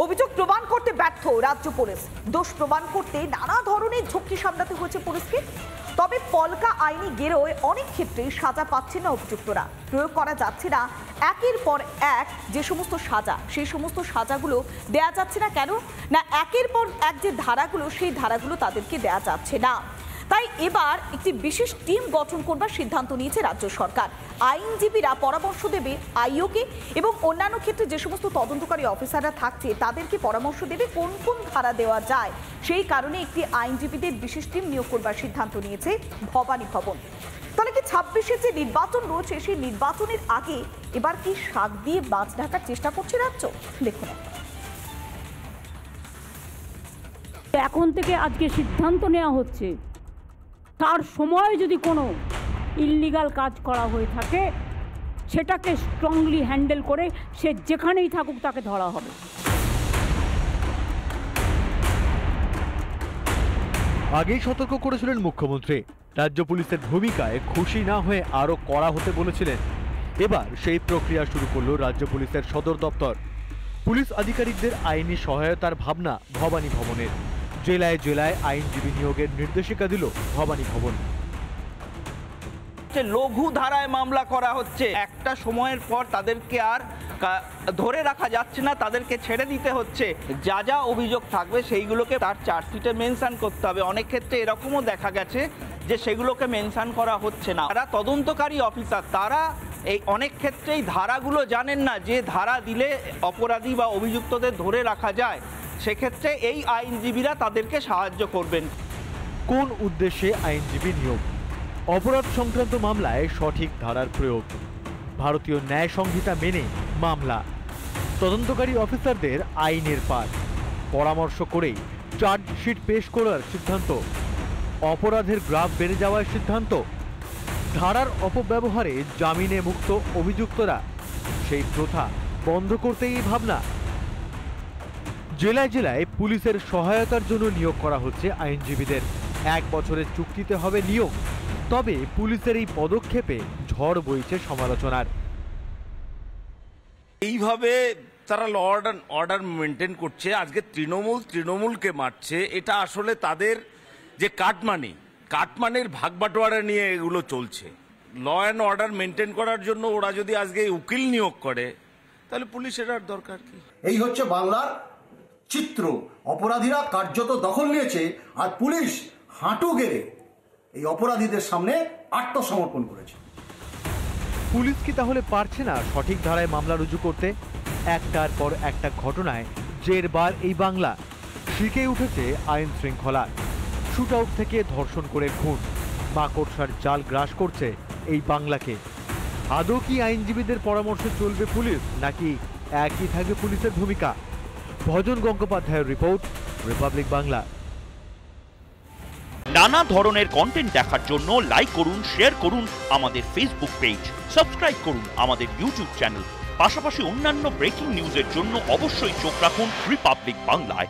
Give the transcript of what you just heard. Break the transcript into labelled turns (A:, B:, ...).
A: অভিযোগ প্রমাণ করতে ব্যর্থ রাজ্য পুলিশ। দোষ প্রমাণ করতে নানা ধরনের ঝুঁকি সামলাতে হয়েছে পুলিশকে। তবে পলকা আইনি গেরোয় অনেক ক্ষেত্রে সাজা পাচ্ছে না অভিযুক্তরা। প্রয়োগ করা যাচ্ছে না একের পর এক যে সমস্ত সাজা, সেই সমস্ত সাজাগুলো দেয়া যাচ্ছে না কেন? না একের পর এক যে ধারাগুলো, সেই ধারাগুলো তাদেরকে দেয়া যাচ্ছে না। তাই এবার একটি বিশেষ টিম গঠন করবার সিদ্ধান্ত নিয়েছে রাজ্য সরকার। আইনজীবীরা পরামর্শ দেবে আইওকে এবং অন্যান্য ক্ষেত্রে যে সমস্ত তদন্তকারী অফিসাররা থাকছে তাদেরকে পরামর্শ দেবে কোন কোন ধারা দেওয়া যায়। সেই কারণে একটি আইনজীবীদের বিশেষ টিম নিয়োগ করবার সিদ্ধান্ত নিয়েছে ভবানী ভবন। তাহলে কি 26-এ যে নির্বাচন রয়েছে, সেই নির্বাচনের আগে এবার কি শাক দিয়ে মাছ ঢাকার চেষ্টা করছে রাজ্য? দেখুন,
B: এখন থেকে আজকে সিদ্ধান্ত নেওয়া হচ্ছে, তার সময় যদি কোনো ইললিগাল কাজ করা হয়ে থাকে সেটাকে স্ট্রংলি হ্যান্ডেল করে সে যেখানেই থাকুক তাকে ধরা হবে।
C: আগেই সতর্ক করেছিলেন মুখ্যমন্ত্রী, রাজ্য পুলিশের ভূমিকায় খুশি না হয়ে আরও কড়া হতে বলেছিলেন। এবার সেই প্রক্রিয়া শুরু করল রাজ্য পুলিশের সদর দপ্তর। পুলিশ আধিকারিকদের আইনি সহায়তার ভাবনা ভবানী ভবনের। জেলায় জেলায় আইনজীবী নিয়োগের নির্দেশিকা দিল ভবানী ভবন।
D: লঘু ধারায় মামলা করা হচ্ছে, একটা সময়ের পর তাদেরকে আর ধরে রাখা যাচ্ছে না, তাদেরকে ছেড়ে দিতে হচ্ছে। যা যা অভিযোগ থাকবে সেইগুলোকে তার চার্জশিটে মেনশন করতে হবে। অনেক ক্ষেত্রে এরকমও দেখা গেছে যে সেগুলোকে মেনশন করা হচ্ছে না। যারা তদন্তকারী অফিসার তারা এই অনেক ক্ষেত্রেই ধারাগুলো জানেন না, যে ধারা দিলে অপরাধী বা অভিযুক্তদের ধরে রাখা যায়। সেক্ষেত্রে এই আইনজীবীরা তাদেরকে সাহায্য করবেন।
C: কোন উদ্দেশ্যে আইনজীবী নিয়োগ? অপরাধ সংক্রান্ত মামলায় সঠিক ধারার প্রয়োগ, ভারতীয় ন্যায় সংহিতা মেনে মামলা, তদন্তকারী অফিসারদের আইনের পাঠ, পরামর্শ করেই চার্জশিট পেশ করার সিদ্ধান্ত, অপরাধের গ্রাফ বেড়ে যাওয়ার সিদ্ধান্ত, ধারার অপব্যবহারে জামিনে মুক্ত অভিযুক্তরা, সেই প্রথা বন্ধ করতেই ভাবনা। জেলায় জেলায় পুলিশের সহায়তার জন্য নিয়োগ করা হচ্ছে আইনজীবীদের। 1 বছরের চুক্তিতে হবে নিয়োগ। তবে পুলিশের এই পদক্ষেপে ঝড় বইছে সমালোচনার।
E: এইভাবে তারা ল অর্ডার মেনটেন করছে, আজকে তৃণমূলকে মারছে। এটা আসলে তাদের যে কাটমানির ভাগ বাটোয়ারা নিয়ে এগুলো চলছে। ল অ্যান্ড অর্ডার মেনটেন করার জন্য ওরা যদি আজকে উকিল নিয়োগ করে তাহলে পুলিশের আর দরকার কি?
F: এই হচ্ছে বাংলার চিত্র। অপরাধীরা কার্যত দখল নিয়েছে আর পুলিশ হাঁটু গেড়ে এই অপরাধীদের সামনে আত্মসমর্পণ করেছে।
C: পুলিশ কি তাহলে পারছে না সঠিক ধারায় মামলা রুজু করতে? একটার পর একটা ঘটনায় জেরবার এই বাংলা। শিখে উঠেছে আইন শৃঙ্খলা। শুট আউট থেকে ধর্ষণ করে খুন, মাকড়সার জাল গ্রাস করছে এই বাংলাকে। আদৌ কি আইনজীবীদের পরামর্শে চলবে পুলিশ, নাকি একই থাকবে পুলিশের ভূমিকা? ভজন গঙ্গোপাধ্যায়ের রিপোর্ট, রিপাবলিক বাংলা।
G: নানা ধরনের কন্টেন্ট দেখার জন্য লাইক করুন, শেয়ার করুন আমাদের ফেসবুক পেজ, সাবস্ক্রাইব করুন আমাদের ইউটিউব চ্যানেল। পাশাপাশি অন্যান্য ব্রেকিং নিউজের জন্য অবশ্যই চোখ রাখুন রিপাবলিক বাংলায়।